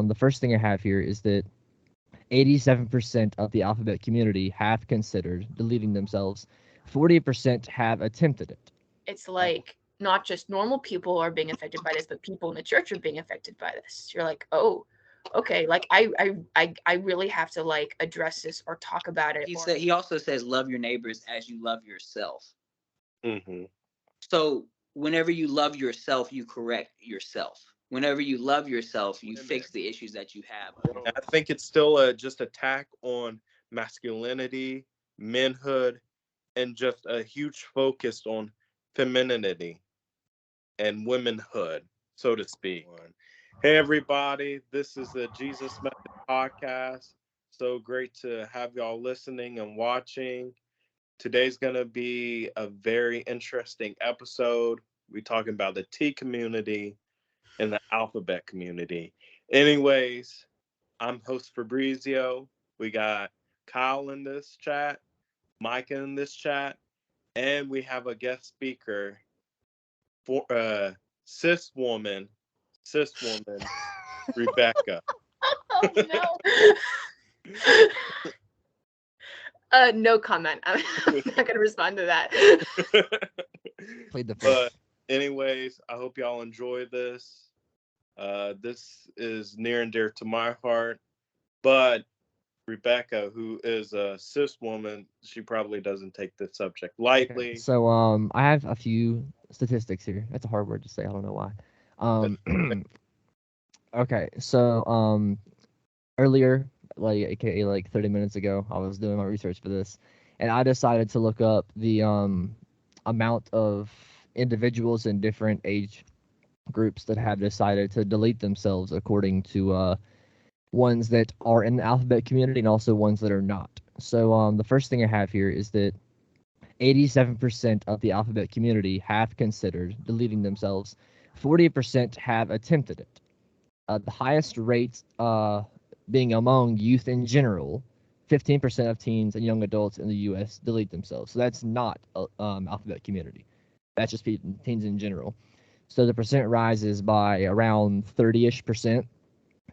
the first thing I have here is that 87% of the alphabet community have considered deleting themselves. 40% have attempted it. It's like not just normal people are being affected by this, but people in the church are being affected by this. You're like, oh, okay, like I really have to like address this or talk about it. He also says love your neighbors as you love yourself. Mm-hmm. So whenever you love yourself, you correct yourself. Whenever you love yourself, you fix the issues that you have. I think it's still just attack on masculinity, manhood, and just a huge focus on femininity and womanhood, so to speak. Hey, everybody, this is the Jesus Method Podcast. So great to have y'all listening and watching. Today's going to be a very interesting episode. We're talking about the T community and the alphabet community. Anyways, I'm host Fabrizio. We got Kyle in this chat, Micah in this chat, and we have a guest speaker, for cis woman, Rebecca. Oh no. No comment. I'm not gonna respond to that. Played the But anyways, I hope y'all enjoy this. This is near and dear to my heart. But Rebecca, who is a cis woman, she probably doesn't take this subject lightly. Okay. So I have a few statistics here. That's a hard word to say. I don't know why. Okay, so earlier, aka 30 minutes ago, I was doing my research for this, and I decided to look up the amount of individuals in different age groups that have decided to delete themselves according to ones that are in the alphabet community and also ones that are not. So the first thing I have here is that 87% of the alphabet community have considered deleting themselves. 40% have attempted it. The highest rate being among youth in general. 15% of teens and young adults in the U.S. delete themselves. So that's not alphabet community. That's just teens in general. So the percent rises by around 30-ish%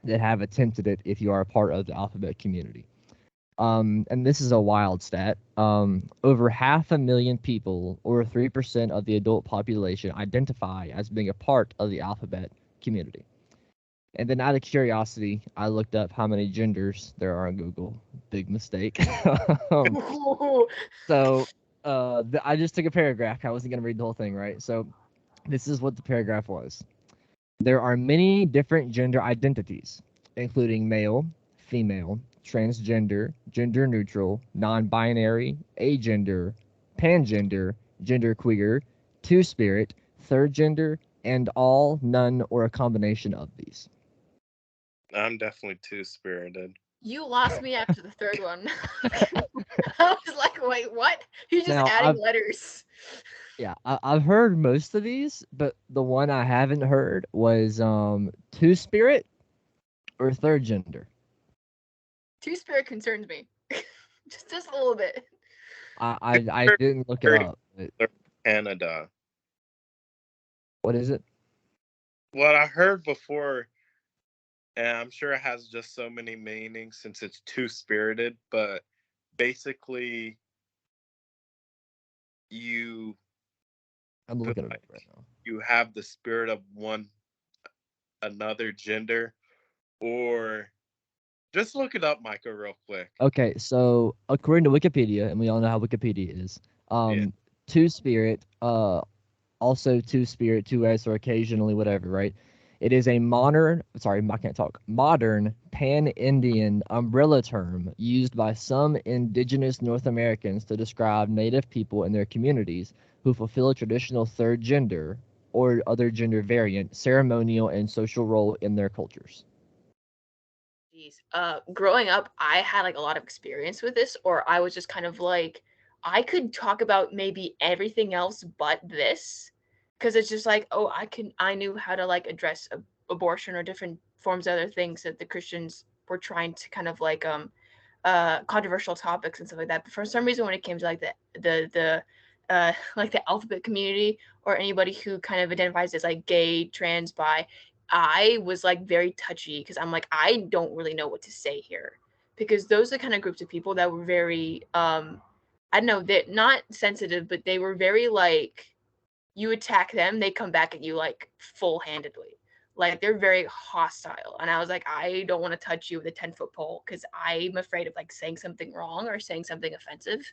that have attempted it if you are a part of the alphabet community. And this is a wild stat. Over 500,000 people, or 3% of the adult population, identify as being a part of the alphabet community. And then out of curiosity, I looked up how many genders there are on Google. Big mistake. So I just took a paragraph. I wasn't going to read the whole thing, right? So this is what the paragraph was. There are many different gender identities, including male, female, transgender, gender neutral, non-binary, agender, pangender, genderqueer, two-spirit, third gender, and all, none, or a combination of these. I'm definitely two-spirited. You lost me after the third one. I was like, wait, what? He's just adding letters. Yeah, I've heard most of these, but the one I haven't heard was two-spirit or third gender. Two-spirit concerns me. just a little bit. I didn't look it up. Canada. What is it? What I heard before, and I'm sure it has just so many meanings since it's two-spirited, but basically I'm looking it up right now. You have the spirit of another gender, or just look it up, Micah, real quick. Okay, so according to Wikipedia, and we all know how Wikipedia is, two-spirit, also two-spirit, two-S, or occasionally whatever, right? It is a modern pan-Indian umbrella term used by some indigenous North Americans to describe Native people in their communities who fulfill a traditional third gender or other gender variant, ceremonial and social role in their cultures. Growing up, I had like a lot of experience with this, or I was just kind of like, I could talk about maybe everything else but this, because it's just like, oh, I knew how to like address abortion or different forms of other things that the Christians were trying to kind of like controversial topics and stuff like that. But for some reason, when it came to like the like the alphabet community or anybody who kind of identifies as like gay, trans, bi, I was like very touchy because I'm like, I don't really know what to say here, because those are the kind of groups of people that were very I don't know, they're not sensitive, but they were very like, you attack them, they come back at you like full-handedly. Like they're very hostile. And I was like, I don't want to touch you with a 10-foot pole because I'm afraid of like saying something wrong or saying something offensive.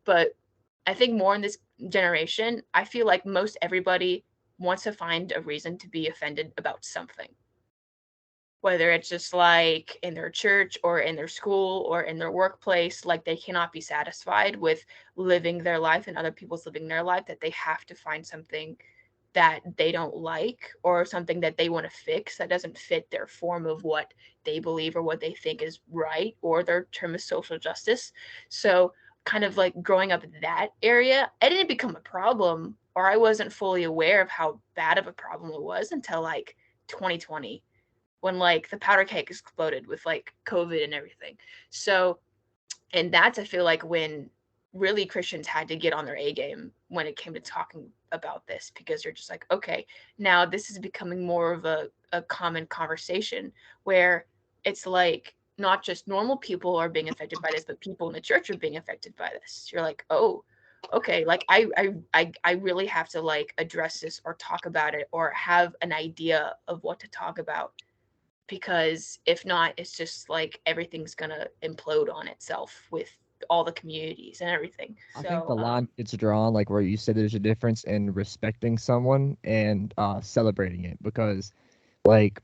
But I think more in this generation, I feel like most everybody wants to find a reason to be offended about something. Whether it's just like in their church or in their school or in their workplace, like they cannot be satisfied with living their life and other people's living their life, that they have to find something that they don't like or something that they want to fix that doesn't fit their form of what they believe or what they think is right or their term of social justice. So kind of like growing up in that area, it didn't become a problem, or I wasn't fully aware of how bad of a problem it was until like 2020, when like the powder keg exploded with like COVID and everything. So, and that's, I feel like, when really Christians had to get on their A game when it came to talking about this, because they're just like, okay, now this is becoming more of a common conversation where it's like not just normal people are being affected by this, but people in the church are being affected by this. You're like, oh, okay, like I really have to like address this or talk about it or have an idea of what to talk about, because if not, it's just like everything's gonna implode on itself with all the communities and everything. I think the So line gets drawn like where you said there's a difference in respecting someone and celebrating it, because like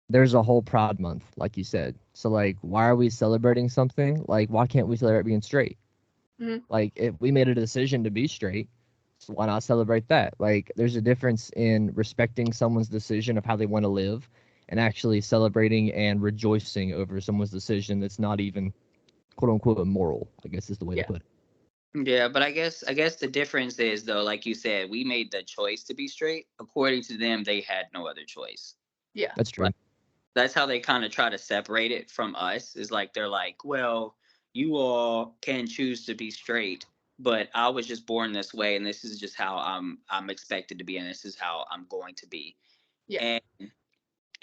there's a whole Pride Month, like you said. So like, why are we celebrating something? Like, why can't we celebrate being straight? Mhm. Like, if we made a decision to be straight, so why not celebrate that? Like, there's a difference in respecting someone's decision of how they want to live and actually celebrating and rejoicing over someone's decision that's not even quote unquote immoral, I guess is the way to Yeah. put it. Yeah, but I guess the difference is, though, like you said, we made the choice to be straight. According to them, they had no other choice. Yeah. That's true. Like, that's how they kind of try to separate it from us. Is like they're like, well, you all can choose to be straight, but I was just born this way, and this is just how I'm expected to be, and this is how I'm going to be. Yeah.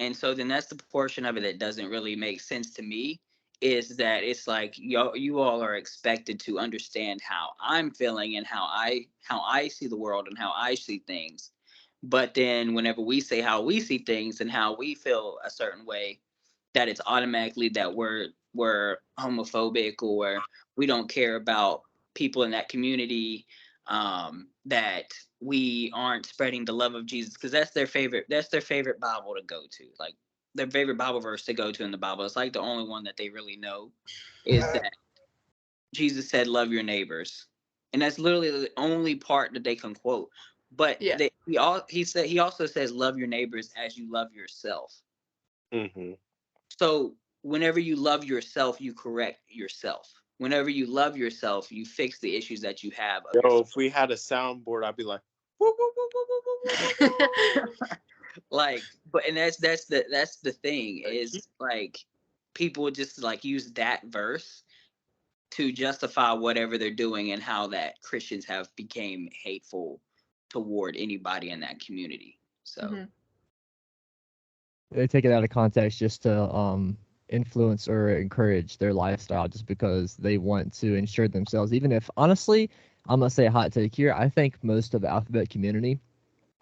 And so then that's the portion of it that doesn't really make sense to me, is that it's like you all are expected to understand how I'm feeling and how I see the world and how I see things. But then whenever we say how we see things and how we feel a certain way, that it's automatically that we're homophobic, or we don't care about people in that community, that we aren't spreading the love of Jesus, because that's their favorite Bible to go to, like their favorite Bible verse to go to in the Bible. It's like the only one that they really know, is that Jesus said, "Love your neighbors," and that's literally the only part that they can quote. But Yeah. he also says, "Love your neighbors as you love yourself." Hmm. So whenever you love yourself, you correct yourself. Whenever you love yourself, you fix the issues that you have of Yo, yourself. if we had a soundboard, I'd be like, woo, woo, woo, woo, woo, woo, woo, woo. Like, but and that's the thing, Like, keep- is like people just like use that verse to justify whatever they're doing, and how that Christians have became hateful toward anybody in that community. So Mhm. They take it out of context just to influence or encourage their lifestyle just because they want to ensure themselves. Even if honestly, I'm gonna say a hot take here. I think most of the alphabet community,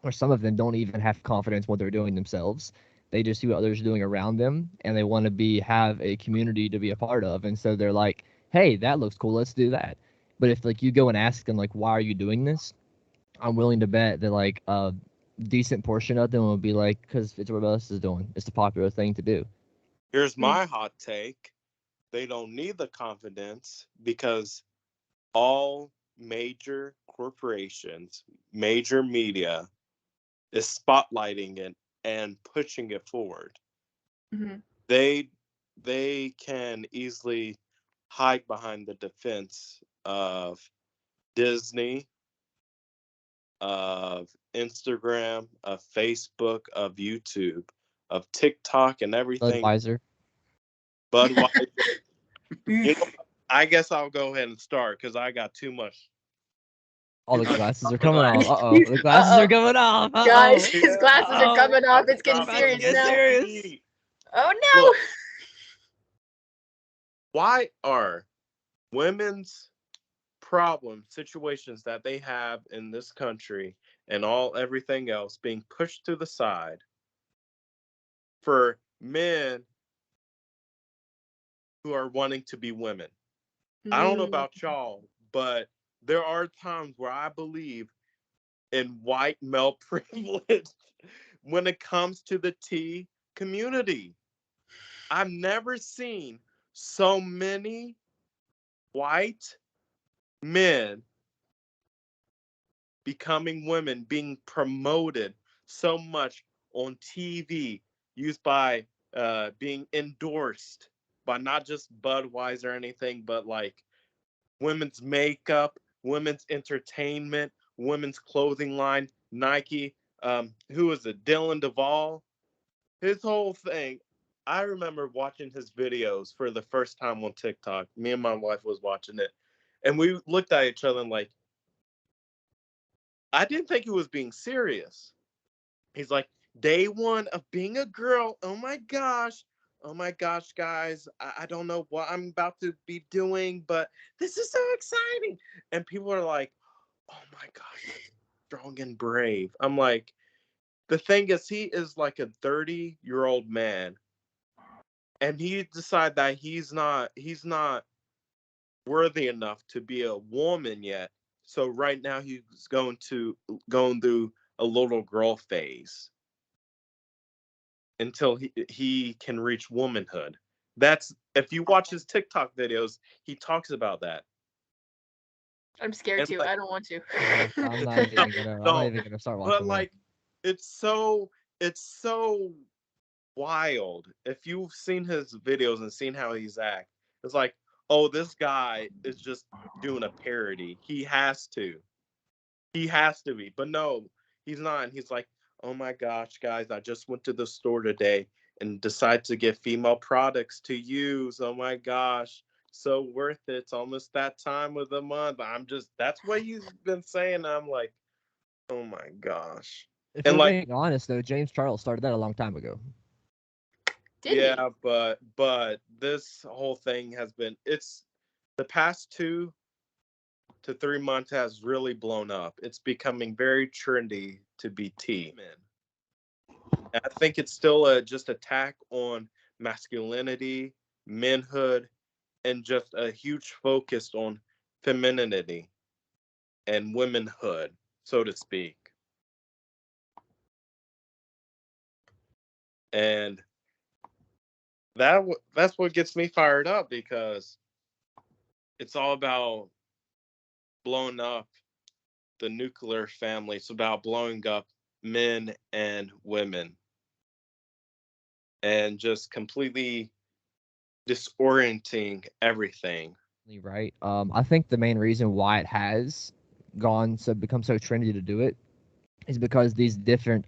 or some of them, don't even have confidence in what they're doing themselves. They just see what others are doing around them, and they want to have a community to be a part of. And so they're like, "Hey, that looks cool. Let's do that." But if like you go and ask them like, "Why are you doing this?" I'm willing to bet that like a decent portion of them will be like, "Because it's what everybody else is doing. It's the popular thing to do." Here's Mm. my hot take. They don't need the confidence because all major corporations, major media is spotlighting it and pushing it forward. Mhm. They can easily hide behind the defense of Disney, of Instagram, of Facebook, of YouTube, of TikTok, and everything. Budweiser. Budweiser. You know, I guess I'll go ahead and start because I got too much. All the He's like, glasses "I'm are coming black." off. Uh-oh. The glasses Uh-oh. are coming off. Uh-oh. Guys, his glasses are Uh-oh. coming off. It's getting It's about to serious get now. serious. Oh no! Look, why are women's situations that they have in this country and everything else being pushed to the side for men who are wanting to be women? I don't know about y'all, but there are times where I believe in white male privilege when it comes to the T community. I've never seen so many white men becoming women, being promoted so much on TV, used by being endorsed by not just Budweiser or anything, but like women's makeup, women's entertainment, women's clothing line, Nike. Who is it? Dylan Duvall. His whole thing. I remember watching his videos for the first time on TikTok. Me and my wife was watching it, and we looked at each other and like, I didn't think he was being serious. He's like, day one of being a girl. Oh my gosh. Oh my gosh, guys. I don't know what I'm about to be doing, but this is so exciting. And people are like, oh my gosh, strong and brave. I'm like, the thing is, he is like a 30-year-old man. And he decided that he's not worthy enough to be a woman yet. So right now he's going through a little girl phase until he can reach womanhood. That's, if you watch his TikTok videos, he talks about that. I'm scared And too. like, I don't want to. I'm not even gonna start but watching that. like, it's so wild. If you've seen his videos and seen how he's act, it's like, oh, this guy is just doing a parody. He has to be, but no, he's not. And he's like, oh my gosh, guys, I just went to the store today and decided to get female products to use. Oh my gosh, so worth it. It's almost that time of the month. That's what he's been saying. I'm like, oh my gosh. If And we're like, being honest, though, James Charles started that a long time ago. Did yeah, but this whole thing has been, it's the past 2 to 3 months has really blown up. It's becoming very trendy to be T. I think it's still just attack on masculinity, manhood, and just a huge focus on femininity and womanhood, so to speak. And that's what gets me fired up, because it's all about blowing up the nuclear family. It's about blowing up men and women and just completely disorienting everything. Right. I think the main reason why it has become so trendy to do it is because these different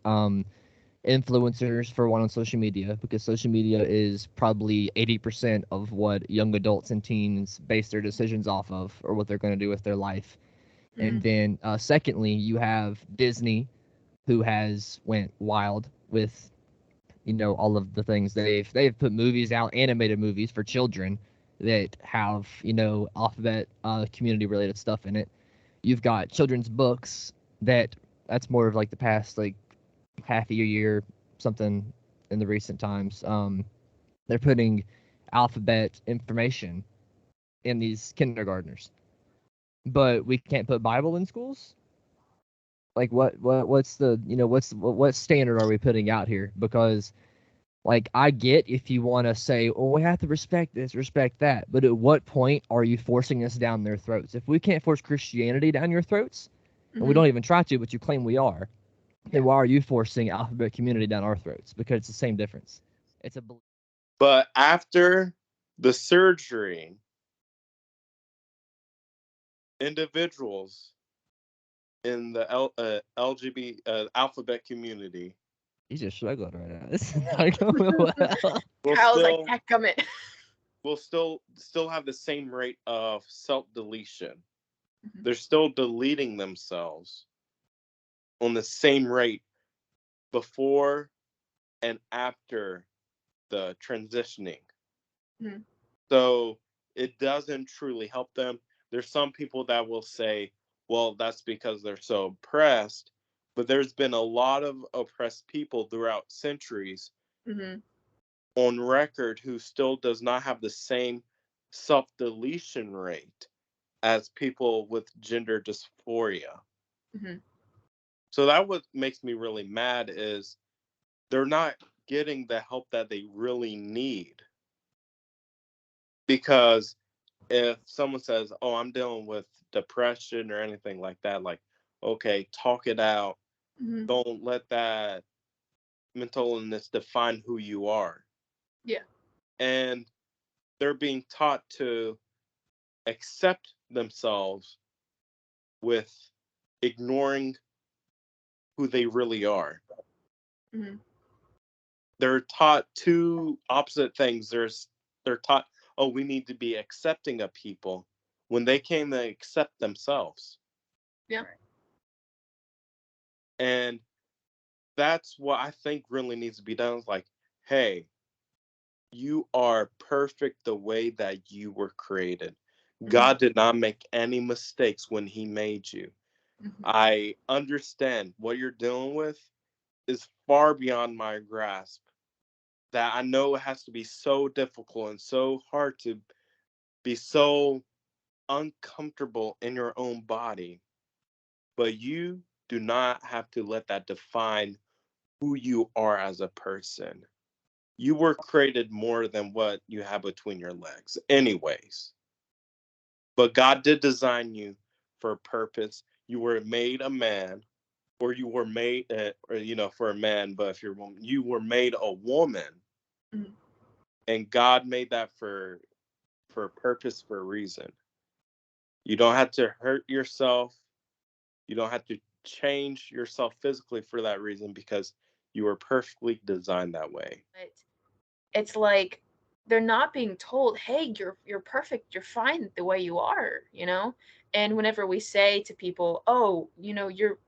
influencers, for one, on social media, because social media is probably 80% of what young adults and teens base their decisions off of, or what they're going to do with their life. And then secondly, you have Disney, who has went wild with all of the things they've put movies out, animated movies for children that have alphabet community related stuff in it. You've got children's books that's more of like the past like half a year, something in the recent times. They're putting alphabet information in these kindergartners, but we can't put Bible in schools. Like what's the what standard are we putting out here? Because like, I get if you want to say, oh, we have to respect this, respect that, but at what point are you forcing us down their throats? If we can't force Christianity down your throats, and we don't even try to, but you claim we are, then why are you forcing alphabet community down our throats? Because it's the same difference. It's a. But after the surgery, individuals in the LGBT alphabet community He's just struggling right now. This is not going well. Kyle's like, heck, will still have the same rate of self-deletion. they're still deleting themselves on the same rate before and after the transitioning. Mhm. So it doesn't truly help them. There's some people that will say, well, that's because they're so oppressed. But there's been a lot of oppressed people throughout centuries Mhm. on record who still does not have the same self-deletion rate as people with gender dysphoria. Mhm. So that what makes me really mad is they're not getting the help that they really need. Because if someone says, "Oh, I'm dealing with depression or anything like that," like, okay, talk it out. Mhm. Don't let that mental illness define who you are. Yeah. And they're being taught to accept themselves with ignoring who they really are. Mhm. They're taught two opposite things. They're taught, oh, we need to be accepting of people when they came to accept themselves. Yeah. And that's what I think really needs to be done. It's like, hey, you are perfect the way that you were created. God did not make any mistakes when he made you. Mhm. I understand what you're dealing with is far beyond my grasp. That I know it has to be so difficult and so hard to be so uncomfortable in your own body. But you do not have to let that define who you are as a person. You were created more than what you have between your legs, anyways. But God did design you for a purpose. You were made a man, or you were made, or for a man. But if you're a woman, you were made a woman, Mhm. and God made that for a purpose, for a reason. You don't have to hurt yourself. You don't have to change yourself physically for that reason because you were perfectly designed that way. But it's like they're not being told, "Hey, you're perfect. You're fine the way you are," you know? And whenever we say to people, "Oh, you're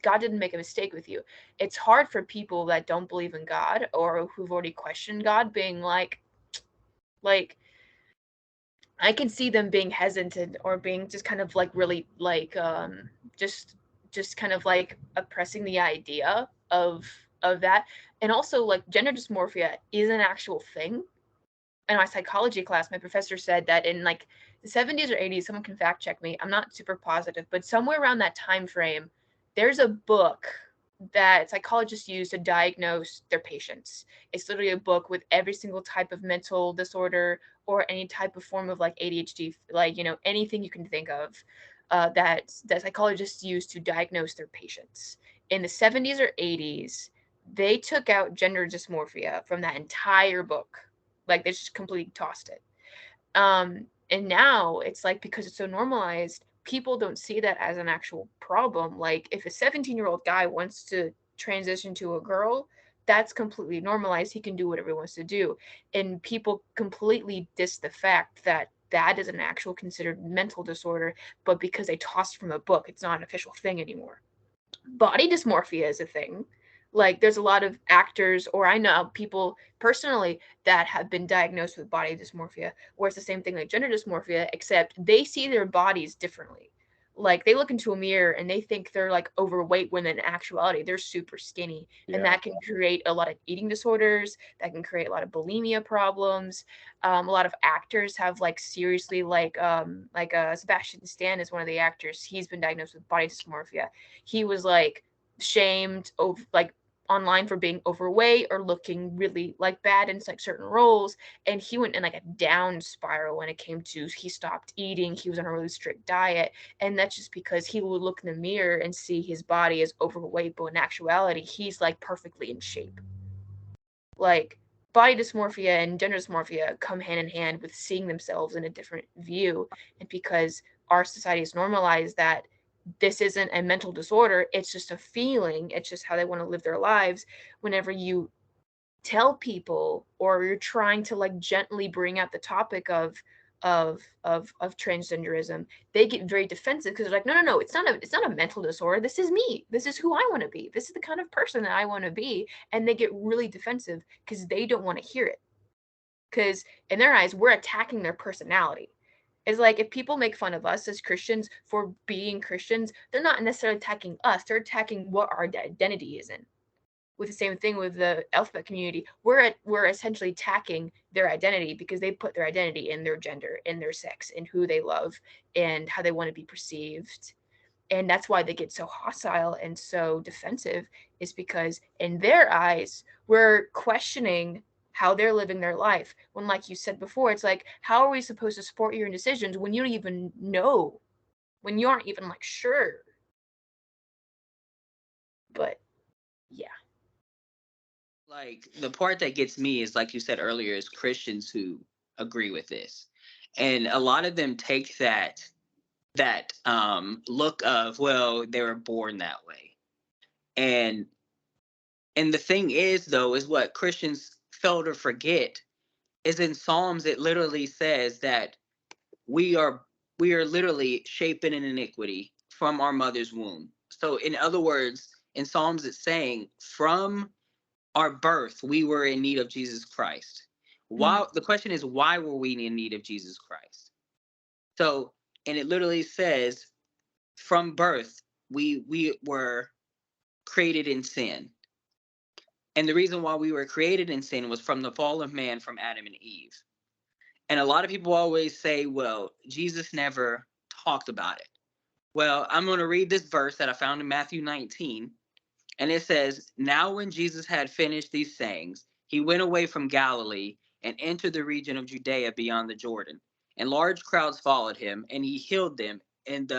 God didn't make a mistake with you." It's hard for people that don't believe in God or who've already questioned God being like I can see them being hesitant or being just kind of like really like just just kind of like oppressing the idea of that. And also like gender dysmorphia is an actual thing. In my psychology class, my professor said that in like the 70s or 80s, someone can fact check me. I'm not super positive, but somewhere around that time frame, there's a book that psychologists use to diagnose their patients. It's literally a book with every single type of mental disorder or any type of form of like ADHD, like anything you can think of, that psychologists use to diagnose their patients. In the 70s or 80s, they took out gender dysmorphia from that entire book. Like they just completely tossed it. And now it's like because it's so normalized, people don't see that as an actual problem. Like if a 17-year-old guy wants to transition to a girl, that's completely normalized. He can do whatever he wants to do. And people completely diss the fact that that is an actual considered mental disorder, but because they tossed from a book, it's not an official thing anymore. Body dysmorphia is a thing. Like there's a lot of actors, or I know people personally that have been diagnosed with body dysmorphia, where it's the same thing like gender dysmorphia, except they see their bodies differently. Like they look into a mirror and they think they're like overweight when in actuality they're super skinny. And Yeah. that can create a lot of eating disorders, that can create a lot of bulimia problems. A lot of actors have like seriously Sebastian Stan is one of the actors. He's been diagnosed with body dysmorphia. He was like shamed over like online for being overweight or looking really like bad in like certain roles, and he went in like a down spiral when it came to he stopped eating, he was on a really strict diet, and that's just because he would look in the mirror and see his body as overweight, but in actuality he's like perfectly in shape. Like body dysmorphia and gender dysmorphia come hand in hand with seeing themselves in a different view, and because our society has normalized that this isn't a mental disorder, it's just a feeling, it's just how they want to live their lives. Whenever you tell people or you're trying to like gently bring up the topic of of transgenderism, they get very defensive because they're like, no, it's not a mental disorder. This is me. This is who I want to be. This is the kind of person that I want to be. And they get really defensive because they don't want to hear it. Because in their eyes, we're attacking their personality. It's like if people make fun of us as Christians for being Christians, they're not necessarily attacking us. They're attacking what our identity is in. With the same thing with the alphabet community, we're essentially attacking their identity because they put their identity in their gender, in their sex, in who they love, and how they want to be perceived. And that's why they get so hostile and so defensive, is because in their eyes, we're questioning how they're living their life. When, like you said before, it's like, how are we supposed to support your decisions when you don't even know, when you aren't even like sure? But yeah. Like the part that gets me is, like you said earlier, is Christians who agree with this, and a lot of them take that look of, well, they were born that way. And the thing is, though, is what Christians fail to forget is in Psalms it literally says that we are we are literally shapen in iniquity from our mother's womb. So in other words, in Psalms it's saying from our birth we were in need of Jesus Christ. Why? The question is, why were we in need of Jesus Christ? So, and it literally says from birth we were created in sin. And the reason why we were created in sin was from the fall of man, from Adam and Eve. And a lot of people always say, well, Jesus never talked about it. Well, I'm going to read this verse that I found in Matthew 19. And it says, now when Jesus had finished these sayings, he went away from Galilee and entered the region of Judea beyond the Jordan. And large crowds followed him, and he healed them and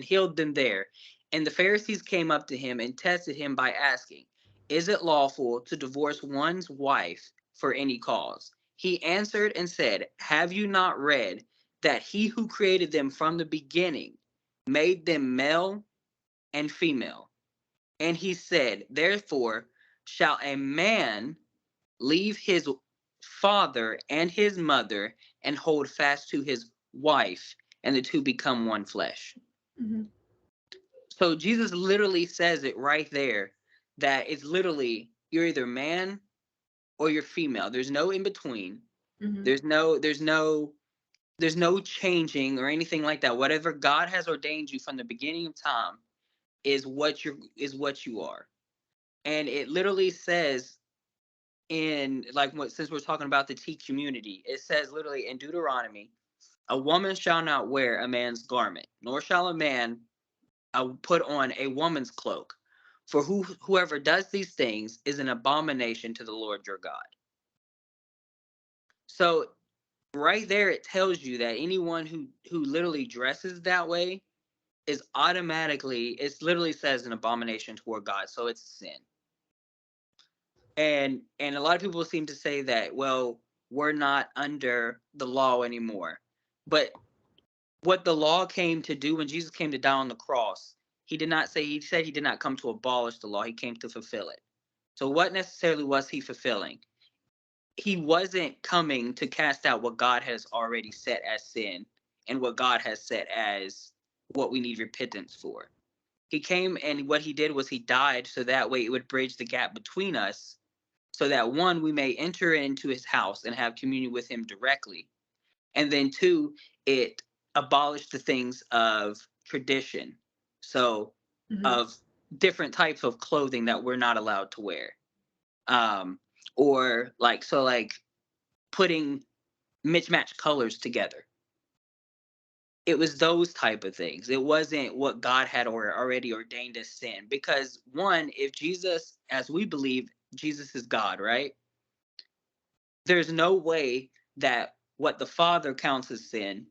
healed them there. And the Pharisees came up to him and tested him by asking, is it lawful to divorce one's wife for any cause? He answered and said, have you not read that he who created them from the beginning made them male and female? And he said, therefore shall a man leave his father and his mother and hold fast to his wife, and the two become one flesh. Mm-hmm. So Jesus literally says it right there, that it's literally you're either man or you're female. There's no in between. Mm-hmm. There's no changing or anything like that. Whatever God has ordained you from the beginning of time is what you are. And it literally says in, like, what, since we're talking about the T community, it says literally in Deuteronomy, a woman shall not wear a man's garment, nor shall a man put on a woman's cloak. For whoever does these things is an abomination to the Lord your God. So right there, it tells you that anyone who literally dresses that way is automatically, it literally says an abomination toward God. So it's a sin. And a lot of people seem to say that, well, we're not under the law anymore. But what the law came to do when Jesus came to die on the cross, he said he did not come to abolish the law, he came to fulfill it. So what necessarily was he fulfilling? He wasn't coming to cast out what God has already set as sin and what God has set as what we need repentance for. He came, and what he did was he died so that way it would bridge the gap between us, so that one, we may enter into his house and have communion with him directly. And then two, it abolished the things of tradition. So of different types of clothing that we're not allowed to wear. Or like putting mismatched colors together. It was those type of things. It wasn't what God had already ordained as sin. Because one, if Jesus, as we believe, Jesus is God, right? There's no way that what the Father counts as sin,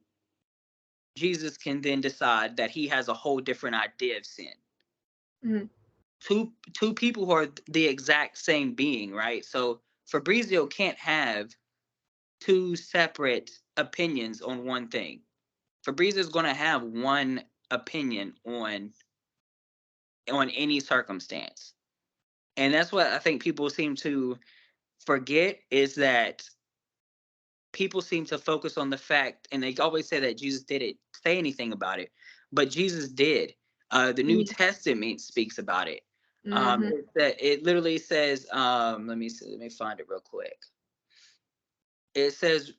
Jesus can then decide that he has a whole different idea of sin. Mm-hmm. Two people who are the exact same being, right? So Fabrizio can't have two separate opinions on one thing. Fabrizio is going to have one opinion on any circumstance. And that's what I think people seem to forget, is that people seem to focus on the fact, and they always say that Jesus didn't say anything about it, but Jesus did. The New Testament speaks about it. It literally says, let me find it real quick. It says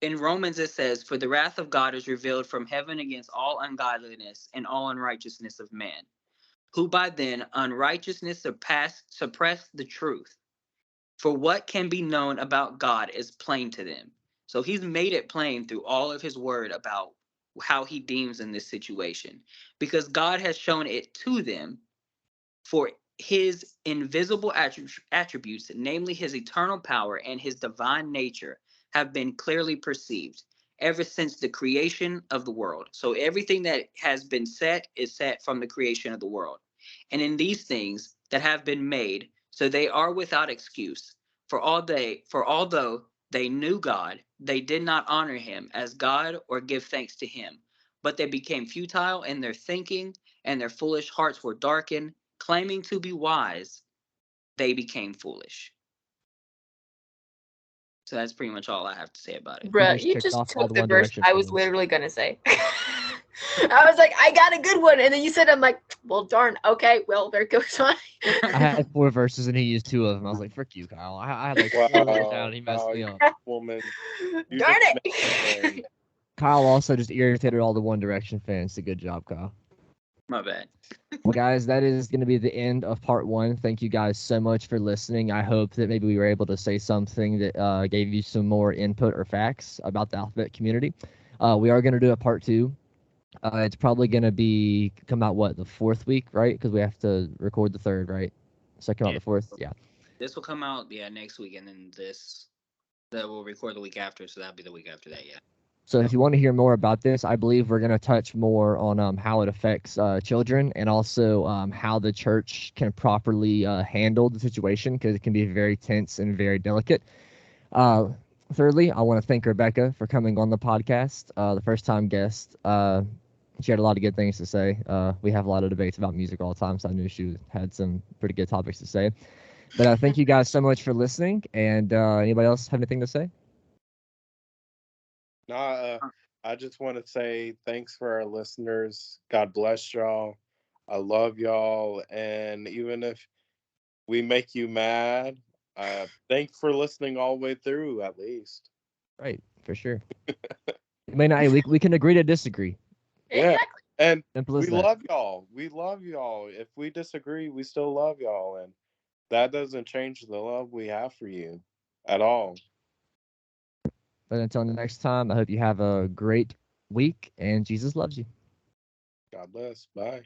in Romans, it says, "For the wrath of God is revealed from heaven against all ungodliness and all unrighteousness of man, who by then unrighteousness suppress the truth. For what can be known about God is plain to them." So he's made it plain through all of his word about how he deems in this situation, because God has shown it to them. For his invisible attributes, namely his eternal power and his divine nature, have been clearly perceived ever since the creation of the world. So everything that has been set is set from the creation of the world. And in these things that have been made, so they are without excuse. Although they knew God, they did not honor him as God or give thanks to him, but they became futile in their thinking, and their foolish hearts were darkened. Claiming to be wise, they became foolish. So that's pretty much all I have to say about it. Bruh, just you ticked just off all took the the One verse Direction I was fans. literally gonna say. I was like, I got a good one, and then you said, I'm like, well, darn. Okay, well, there goes mine. I had 4 verses and he used 2 of them. I was like, frick you, Kyle. I had like 4 written down and he messed me up. Woman, you Darn just it. Kyle also just irritated all the One Direction fans. So good job, Kyle. My bad. Well, guys, that is going to be the end of part 1. Thank you guys so much for listening. I hope that maybe we were able to say something that gave you some more input or facts about the alphabet community. We are going to do a part 2. It's probably going to come out, the 4th week, right? Because we have to record the 3rd, right? So come out the 4th, yeah. This will come out, next week, and then that will record the week after, so that'll be the week after that, yeah. So if you want to hear more about this, I believe we're going to touch more on how it affects children, and also how the church can properly handle the situation, because it can be very tense and very delicate. Thirdly, I want to thank Rebecca for coming on the podcast, the first-time guest. She had a lot of good things to say. We have a lot of debates about music all the time, so I knew she had some pretty good topics to say. But thank you guys so much for listening, and anybody else have anything to say? No, I just want to say thanks for our listeners. God bless y'all. I love y'all. And even if we make you mad, thanks for listening all the way through, at least. Right, for sure. We can agree to disagree. Yeah. Exactly. And Simple as we that. love y'all. We love y'all. If we disagree, we still love y'all. And that doesn't change the love we have for you at all. But until next time, I hope you have a great week, and Jesus loves you. God bless. Bye.